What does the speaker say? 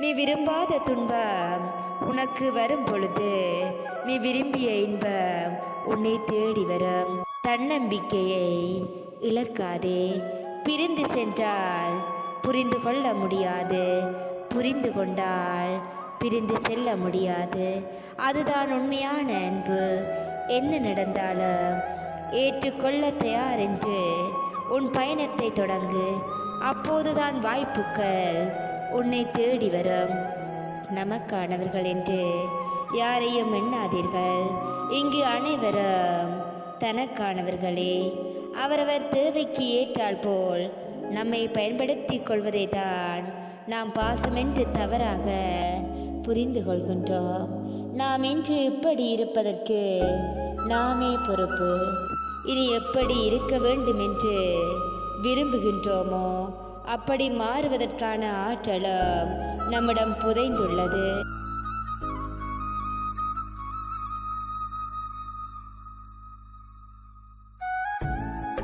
நீ விரும்பாத துன்பம் உனக்கு வரும் பொழுது நீ விரும்பிய இன்பம் உன்னை தேடி வரும். தன்னம்பிக்கையை இழக்காதே. பிரிந்து சென்றால் புரிந்து கொள்ள முடியாது, புரிந்து கொண்டால் பிரிந்து செல்ல முடியாது. அதுதான் உண்மையான அன்பு. என்ன நடந்தாலும் ஏற்றுக்கொள்ள தயார் என்று உன் பயணத்தை தொடங்கு. அப்போதுதான் வாய்ப்புகள் உன்னை தேடி வரும். நமக்கானவர்கள் என்று யாரையும் எண்ணாதீர்கள். இங்கு அனைவரும் தனக்கானவர்களே. அவரவர் தேவைக்கு ஏற்றால் போல் நம்மை பயன்படுத்தி கொள்வதை தான் நாம் பாசமென்று தவறாக புரிந்து கொள்கின்றோம். நாம் இன்று இப்படி இருப்பதற்கு நாமே பொறுப்பு. இனி எப்படி இருக்க வேண்டும் என்று விரும்புகின்றோமோ அப்படி மாறுவதற்கான ஆற்றலும் நம்மிடம் புதைந்துள்ளது.